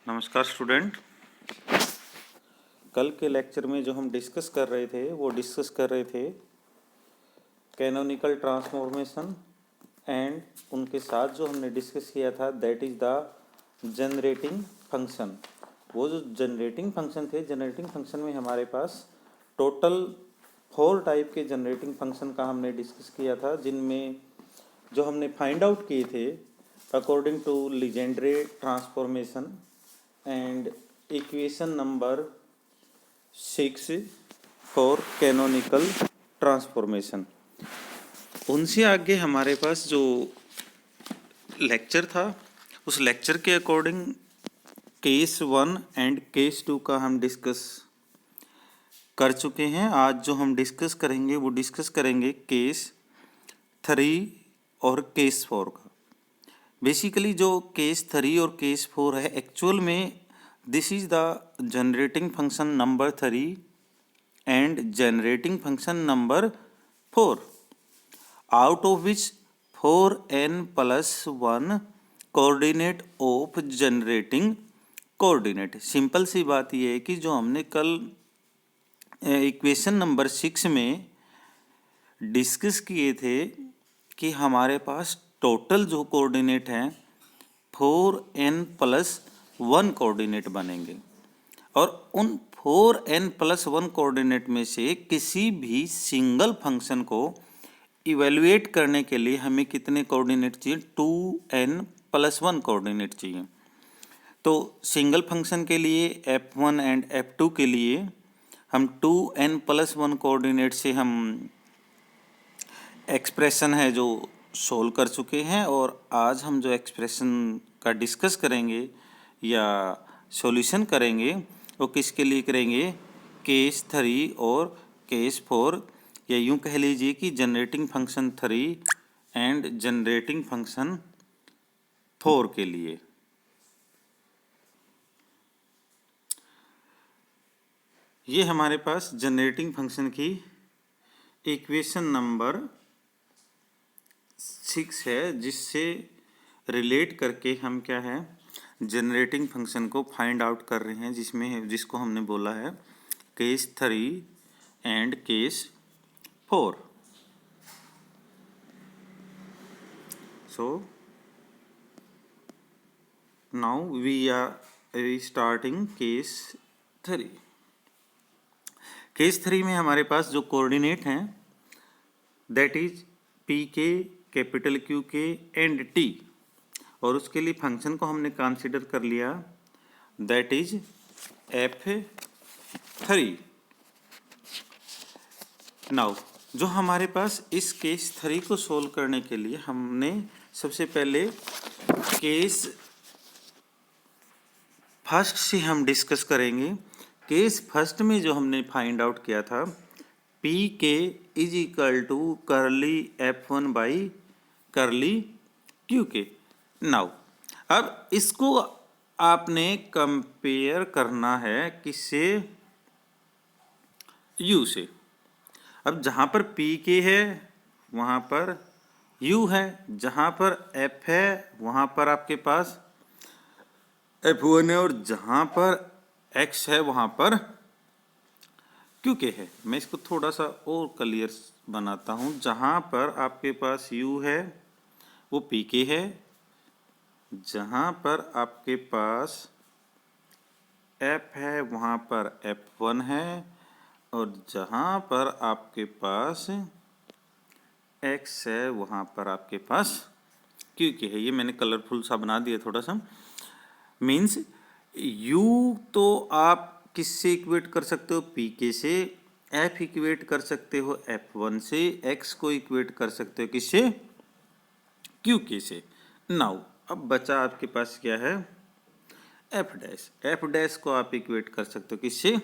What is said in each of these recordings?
नमस्कार स्टूडेंट। कल के लेक्चर में जो हम डिस्कस कर रहे थे कैनोनिकल ट्रांसफॉर्मेशन एंड उनके साथ जो हमने डिस्कस किया था that is the generating function. वो जो जनरेटिंग फंक्शन में हमारे पास टोटल 4 टाइप के जनरेटिंग फंक्शन का हमने डिस्कस किया था, जिनमें जो हमने फाइंड आउट किए थे according to Legendre transformation and equation number 6 for canonical transformation. उनसे आगे हमारे पास जो लेक्चर था उस लेक्चर के अकॉर्डिंग केस 1 एंड केस 2 का हम डिस्कस कर चुके हैं। आज जो हम डिस्कस करेंगे केस 3 और केस 4 का। बेसिकली जो केस 3 और केस 4 है, एक्चुअल में this is the generating function number 3 and generating function number 4, out of which 4n+1 coordinate of generating coordinate. Simple सी बात यह है कि जो हमने कल इक्वेशन नंबर 6 में डिस्कस किए थे कि हमारे पास टोटल जो कोऑर्डिनेट हैं 4n+1 कोऑर्डिनेट बनेंगे और उन 4n+1 कोऑर्डिनेट में से किसी भी सिंगल फंक्शन को इवेल्युएट करने के लिए हमें कितने कोऑर्डिनेट चाहिए? 2n+1 कोऑर्डिनेट चाहिए। तो सिंगल फंक्शन के लिए f1 एंड f2 के लिए हम 2n+1 कोऑर्डिनेट से हम एक्सप्रेशन है जो सोल्व कर चुके हैं, और आज हम जो एक्सप्रेशन का डिस्कस करेंगे या सॉल्यूशन करेंगे वो किसके लिए करेंगे? केस 3 और केस 4, या यूं कह लीजिए कि generating function 3 and generating function 4 के लिए। ये हमारे पास जनरेटिंग फंक्शन की इक्वेशन नंबर 6 है, जिससे रिलेट करके हम क्या है जनरेटिंग फंक्शन को फाइंड आउट कर रहे हैं, जिसको हमने बोला है case 3 and case 4। So now we are starting case 3। Case 3 में हमारे पास जो कोऑर्डिनेट हैं that is P K, capital Q K and T, और उसके लिए फंक्शन को हमने कंसीडर कर लिया दैट इज f3। नाउ जो हमारे पास इस केस 3 को सोल्व करने के लिए हमने सबसे पहले केस फर्स्ट से हम डिस्कस करेंगे। केस फर्स्ट में जो हमने फाइंड आउट किया था P K is equal to curly f1 by curly Q K. Now अब इसको आपने कंपेयर करना है किससे? u से। अब जहाँ पर पी के है वहाँ पर u है, जहाँ पर f है वहाँ पर आपके पास f1 है, और जहाँ पर x है वहाँ पर q के है। मैं इसको थोड़ा सा और क्लियर बनाता हूँ। जहाँ पर आपके पास u है वो पी के है, जहाँ पर आपके पास f है वहाँ पर f1 है, और जहाँ पर आपके पास x है वहाँ पर आपके पास q के है। ये मैंने कलरफुल सा बना दिया थोड़ा सा। मीन्स u तो आप किससे इक्वेट कर सकते हो? पी के से। f इक्वेट कर सकते हो f1 से। x को इक्वेट कर सकते हो किससे? q के से। नाउ अब बचा आपके पास क्या है? f डैश को आप इक्वेट कर सकते हो किससे?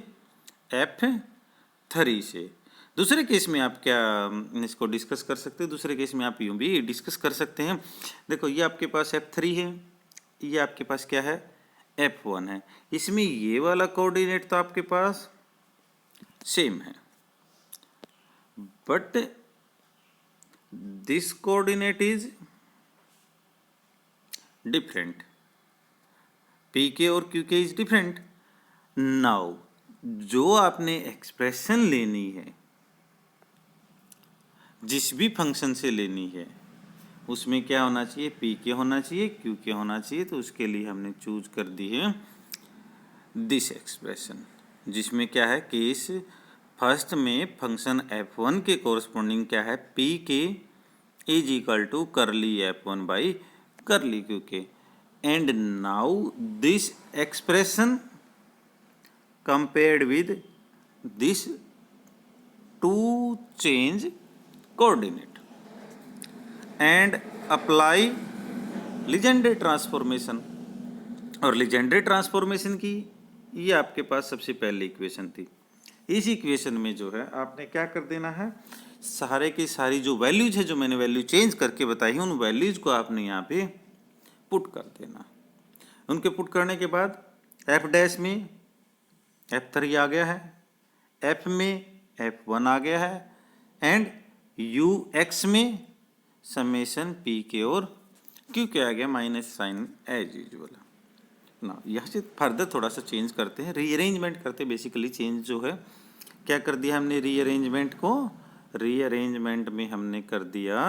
f3 से। दूसरे केस में आप क्या इसको डिस्कस कर सकते हो? दूसरे केस में आप यूं भी डिस्कस कर सकते हैं। देखो ये आपके पास f3 है, ये आपके पास क्या है? f1 है। इसमें ये वाला कोऑर्डिनेट तो आपके पास सेम है, but this coordinate is different. P के और क्यू के इज डिफरेंट। नाउ जो आपने एक्सप्रेशन लेनी है, जिस भी फंक्शन से लेनी है, उसमें क्या होना चाहिए, पी के होना चाहिए, क्यू के होना चाहिए। तो उसके लिए हमने चूज कर दी है दिस एक्सप्रेशन, जिसमें क्या है, केस फर्स्ट में फंक्शन f1 के कोरस्पोंडिंग क्या है, P K is equal to करली f1 बाई करली Q K. And now this expression compared with this to change coordinate and apply Legendre transformation. और लीजेंड्रे ट्रांसफॉर्मेशन की ये आपके पास सबसे पहली इक्वेशन थी। इस इक्वेशन में जो है आपने क्या कर देना है, सारे की सारी जो वैल्यूज है, जो मैंने वैल्यू चेंज करके बताई है, उन वैल्यूज को आपने यहाँ पे पुट कर देना। उनके पुट करने के बाद एफ डैश में F3 आ गया है, F में F1 आ गया है, एंड UX में समेशन पी के और क्यू के आ गया माइनस साइन एज यूजुअल ना। यहाँ से फर्दर थोड़ा सा चेंज करते हैं, रीअरेंजमेंट करते हैं। बेसिकली चेंज जो है क्या कर दिया हमने, रीअरेंजमेंट को, रीअरेंजमेंट में हमने कर दिया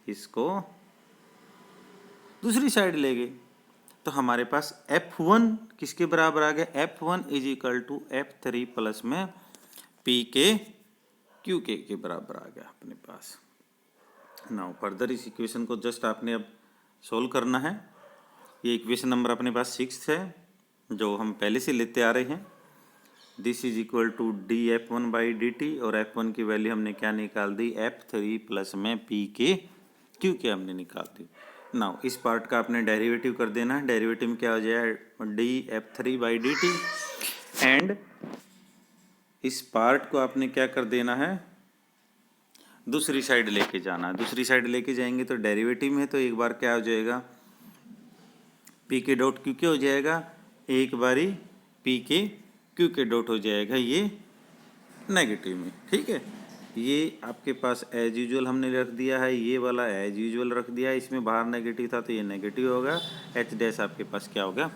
इसको दूसरी साइड ले गए। तो हमारे पास F1 किसके बराबर आ गया, F1 is equal to F3 plus में पी के क्यू के बराबर आ गया अपने पास। नाउ फर्दर इस इक्वेशन को जस्ट आपने अब सोल्व करना है। ये इक्वेशन नंबर अपने पास 6 है, जो हम पहले से लेते आ रहे हैं। This is equal to D F1 by D T, और F1 की वैल्यू हमने क्या निकाल दी, F3 प्लस में पी के क्यू के हमने निकाल दी। नाउ इस पार्ट का आपने डेरिवेटिव कर देना है। डेरिवेटिव में क्या हो जाएगा, D F3 by D T, and इस पार्ट को आपने क्या कर देना है, दूसरी साइड लेके जाना है। दूसरी साइड लेके जाएंगे तो डेरिवेटिव में तो एक बार क्या हो जाएगा, पी के डॉट क्यू के हो जाएगा, एक बारी P K Q K dot हो जाएगा ये नेगेटिव में। ठीक है, ये आपके पास एज यूजुअल हमने रख दिया है, ये वाला एज यूजुअल रख दिया है। इसमें बाहर नेगेटिव था तो ये नेगेटिव होगा, एच डैश आपके पास क्या हो गया,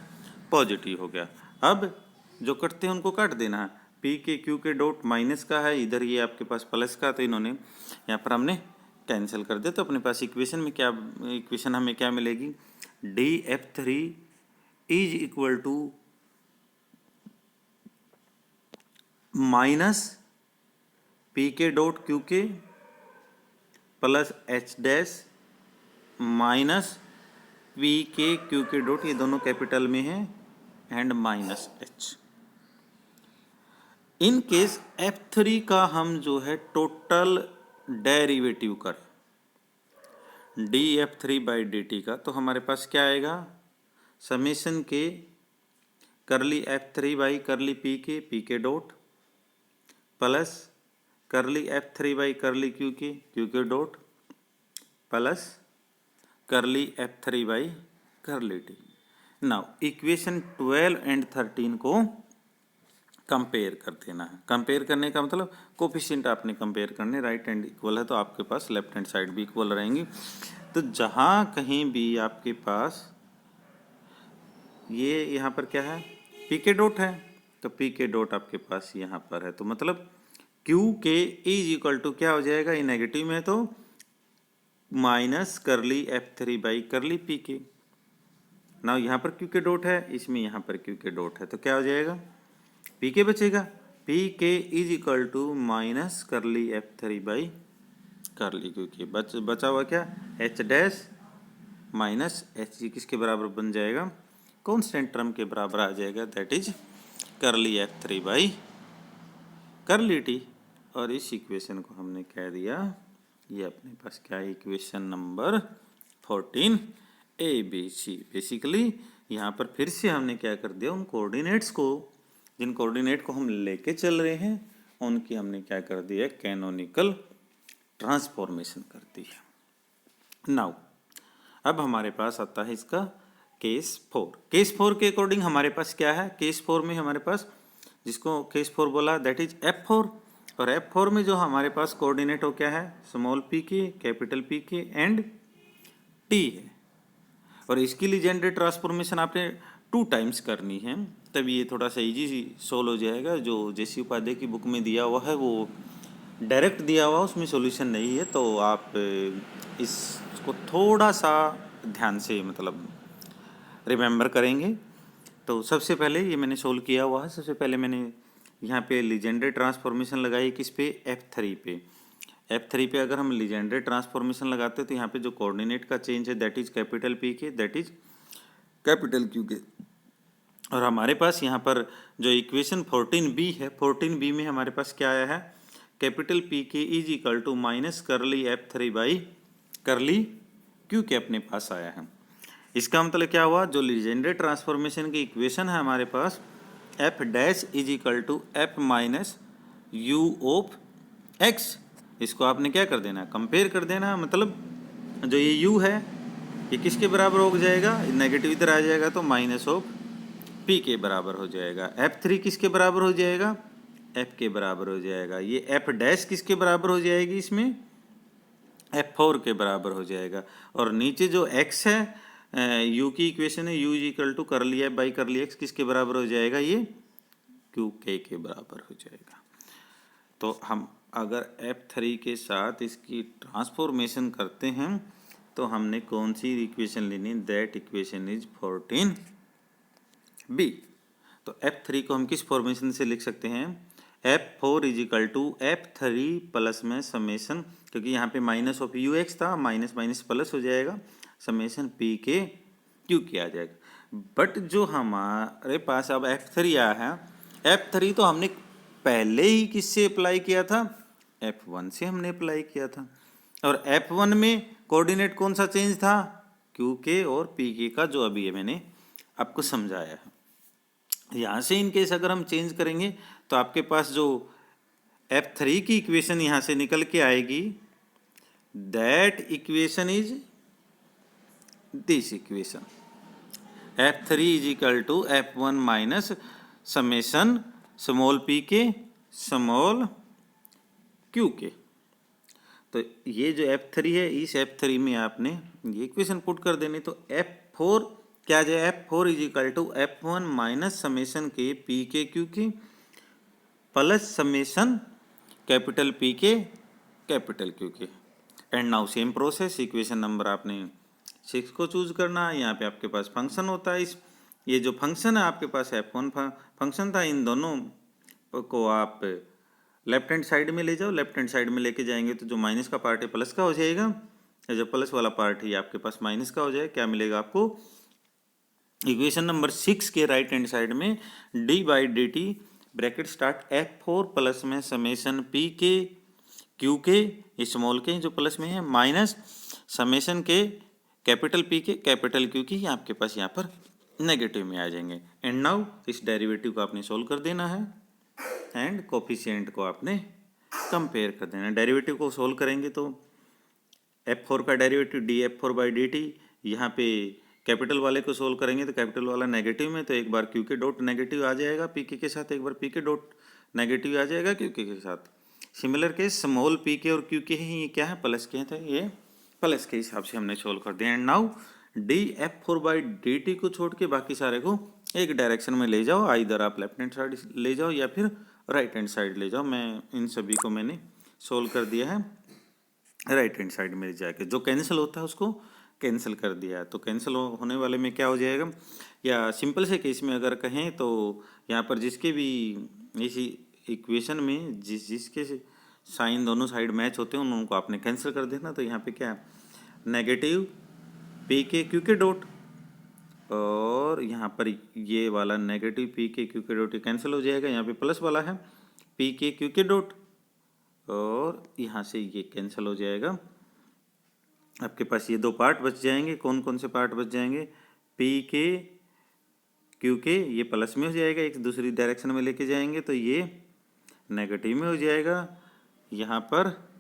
पॉजिटिव हो गया। अब जो कटते हैं उनको काट देना है। P K Q K dot minus का है, इधर ये आपके पास प्लस का, तो इन्होंने यहाँ पर हमने कैंसिल कर दिया। तो अपने पास इक्वेशन में क्या, इक्वेशन हमें क्या मिलेगी, D F3 is equal to minus P K dot Q K plus H dash minus P K Q K dot, ये दोनों कैपिटल में है, and minus H. In case F3 का हम जो है टोटल डेरिवेटिव करें D F3 by D T का, तो हमारे पास क्या आएगा, समेशन के करली F3 बाई करली पी के डॉट प्लस करली F3 बाई करली क्यू के डॉट प्लस करली F3 बाई करली टी। नाउ इक्वेशन 12 एंड 13 को कंपेयर कर देना है। कंपेयर करने का मतलब कोफिशिएंट आपने कंपेयर करने, राइट हैंड इक्वल है तो आपके पास लेफ्ट हैंड साइड भी इक्वल रहेंगी। तो जहाँ कहीं भी आपके पास ये यहाँ पर क्या है, पी के डॉट है, तो पी के डॉट आपके पास यहाँ पर है, तो मतलब क्यू के इज इक्वल टू क्या हो जाएगा, ये नेगेटिव में है तो माइनस करली F3 बाई करली पी के। ना यहाँ पर क्यू के डॉट है, इसमें यहाँ पर क्यू के डॉट है, तो क्या हो जाएगा, पी के बचेगा, P K is equal to minus curly F3 by करली क्यू के। बचा हुआ क्या, एच डैश माइनस एच, किसके बराबर बन जाएगा, कांस्टेंट टर्म के बराबर आ जाएगा, दैट इज करली F3 बाई करली टी। और इस इक्वेशन को हमने कह दिया, ये अपने पास क्या है, इक्वेशन नंबर 14 ABC। बेसिकली यहाँ पर फिर से हमने क्या कर दिया, उन कोऑर्डिनेट्स को, जिन कोऑर्डिनेट को हम लेके चल रहे हैं, उनकी हमने क्या कर दिया, कैनोनिकल ट्रांसफॉर्मेशन कर दी है। नाउ अब हमारे पास आता है इसका केस 4। केस 4 के अकॉर्डिंग हमारे पास क्या है, केस 4 में हमारे पास, जिसको केस 4 बोला, दैट इज F4। और F4 में जो हमारे पास कोऑर्डिनेट हो क्या है, small P K, capital P के एंड टी है। और इसकी लीजेंड्रे ट्रांसफॉर्मेशन आपने 2 टाइम्स करनी है, तब ये थोड़ा सा इजी सोल्व हो जाएगा। जो जेसी उपाध्याय की बुक में दिया हुआ है वो डायरेक्ट दिया हुआ, उसमें सॉल्यूशन नहीं है, तो आप इसको थोड़ा सा ध्यान से मतलब रिमेंबर करेंगे। तो सबसे पहले ये मैंने सोल्व किया हुआ है। सबसे पहले मैंने यहाँ पे लीजेंड्रे ट्रांसफॉर्मेशन लगाई, किस पे, F3 पे। F3 पे अगर हम लीजेंड्रे ट्रांसफॉर्मेशन लगाते हैं तो यहाँ पे जो कोऑर्डिनेट का चेंज है दैट इज कैपिटल P के, दैट इज कैपिटल Q के। और हमारे पास यहाँ पर जो इक्वेशन 14B है, 14B में हमारे पास क्या आया है, capital P K is equal to minus curly F3 by करली Q के अपने पास आया है। इसका मतलब क्या हुआ, जो लीजेंड्रे ट्रांसफॉर्मेशन की इक्वेशन है हमारे पास F dash is equal to F minus U of X, इसको आपने क्या कर देना, कंपेयर कर देना। मतलब जो ये U है ये किसके बराबर हो जाएगा, नेगेटिव इधर आ जाएगा तो माइनस ऑफ P के बराबर हो जाएगा। F3 किसके बराबर हो जाएगा, F के बराबर हो जाएगा। ये F डैश किसके बराबर हो जाएगी, इसमें F4 के बराबर हो जाएगा। और नीचे जो X है U की इक्वेशन है, U इज इक्वल टू करली F बाई करली X किसके बराबर हो जाएगा, ये QK के बराबर हो जाएगा। तो हम अगर F3 के साथ इसकी ट्रांसफॉर्मेशन करते हैं तो हमने कौन सी इक्वेशन लेनी, दैट इक्वेशन इज 14B। तो F3 को हम किस फॉर्मेशन से लिख सकते हैं, F4 is equal to F3 plus में समेशन, क्योंकि यहाँ पे माइनस ऑफ UX था, माइनस माइनस प्लस हो जाएगा, समेशन P के Q के आ जाएगा। बट जो हमारे पास अब F3 आया है, F3 तो हमने पहले ही किससे अप्लाई किया था, F1 से हमने अप्लाई किया था। और F1 में कोऑर्डिनेट कौन सा चेंज था, QK और PK का, जो अभी मैंने आपको समझाया है। यहाँ से इनकेस अगर हम चेंज करेंगे तो आपके पास जो F3 की इक्वेशन यहाँ से निकल के आएगी, that equation is this equation, F3 is equal to F1 minus summation small p K small q K. तो ये जो F3 है, इस F3 में आपने ये इक्वेशन पुट कर देनी, तो F4 क्या आ जाए, F4 is equal to F1 minus summation K P K Q K plus summation capital P K capital Q K. And now same process, equation number आपने 6 को चूज करना है। यहाँ पे आपके पास फंक्शन होता है, इस ये जो फंक्शन है आपके पास F1 फंक्शन था, इन दोनों को आप लेफ्ट हैंड साइड में ले जाओ। लेफ्ट हैंड साइड में लेके जाएंगे तो जो माइनस का पार्ट है प्लस का हो जाएगा, जो प्लस वाला पार्ट है आपके पास माइनस का हो जाएगा। क्या मिलेगा आपको, इक्वेशन नंबर 6 के राइट हैंड साइड में D by D T bracket start F4 plus में समेशन P के Q के स्मॉल के जो प्लस में है माइनस समेशन के capital P K capital Q की, आपके पास यहाँ पर नेगेटिव में आ जाएंगे। एंड नाउ इस डेरिवेटिव को आपने सोल्व कर देना है एंड कोफिशिएंट को आपने कंपेयर कर देना है। डेरिवेटिव को सोल्व करेंगे तो F4 का derivative dF4 by D T, यहाँ पे कैपिटल वाले को सोल्व करेंगे तो कैपिटल वाला नेगेटिव में, तो एक बार Q के डॉट नेगेटिव आ जाएगा PK के साथ, एक बार P के डॉट नेगेटिव आ जाएगा QK के साथ। सिमिलर केस स्मॉल P के और Q के हैं, ये क्या है, प्लस के थे, ये प्लस के हिसाब से हमने सोल्व कर दिया। And now dF4 by D T को छोड़ के बाकी सारे को एक डायरेक्शन में ले जाओ, इधर आप लेफ्ट हैंड साइड ले जाओ या फिर राइट हैंड साइड ले जाओ। मैं इन सभी को मैंने सोल्व कर दिया है राइट हैंड साइड में जाके, जो कैंसिल होता है उसको कैंसिल कर दिया। तो कैंसिल होने वाले में क्या हो जाएगा, या सिंपल से केस में अगर कहें तो यहाँ पर जिसके भी इसी इक्वेशन में जिसके साइन दोनों साइड मैच होते हैं उनको आपने कैंसिल कर देना। तो यहाँ पे क्या नेगेटिव P के Q के डॉट और यहाँ पर ये वाला नेगेटिव P के Q के डॉट कैंसिल हो जाएगा, यहाँ पे प्लस वाला है P के Q के डॉट और यहाँ से ये कैंसिल हो जाएगा। आपके पास ये दो पार्ट बच जाएंगे, कौन कौन से पार्ट बच जाएंगे, P के Q के ये प्लस में हो जाएगा, एक दूसरी डायरेक्शन में लेके जाएंगे तो ये नेगेटिव में हो जाएगा, यहाँ पर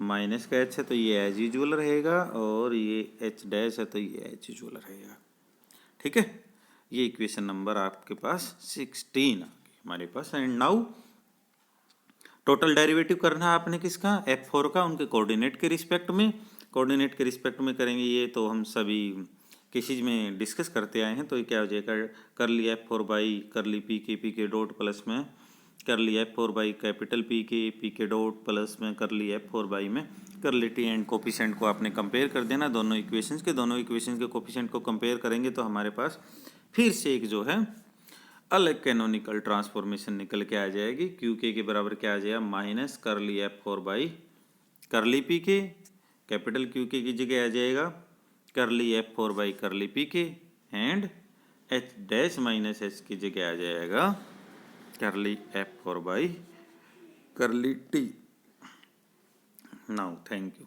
माइनस का H है तो ये एज यूजुअल रहेगा और ये H डैश है तो ये एज यूजुअल रहेगा। ठीक है, ये इक्वेशन नंबर आपके पास 16 हमारे पास। एंड नाउ टोटल डेरिवेटिव करना है आपने किसका, F4 का, उनके कोऑर्डिनेट के रिस्पेक्ट में। कोऑर्डिनेट के रिस्पेक्ट में करेंगे ये, तो हम सभी केसेज में डिस्कस करते आए हैं। तो ये क्या हो जाएगा, करली F4 बाई करली पी के डॉट प्लस में करली F4 by capital P K dot plus में करली F4 बाई में करली टी एंड कोफिशिएंट को आपने कंपेयर कर देना दोनों इक्वेशंस के कोफिशिएंट को कंपेयर करेंगे तो हमारे पास फिर से एक जो है अलग कैनोनिकल ट्रांसफॉर्मेशन निकल के आ जाएगी। क्यू के बराबर क्या आ जाएगा, माइनस करली F4 बाई करली पी के, कैपिटल क्यू के की जगह आ जाएगा करली F4 बाई करली पी के and H dash minus H की जगह आ जाएगा करली F4 बाई करली टी। Now thank you.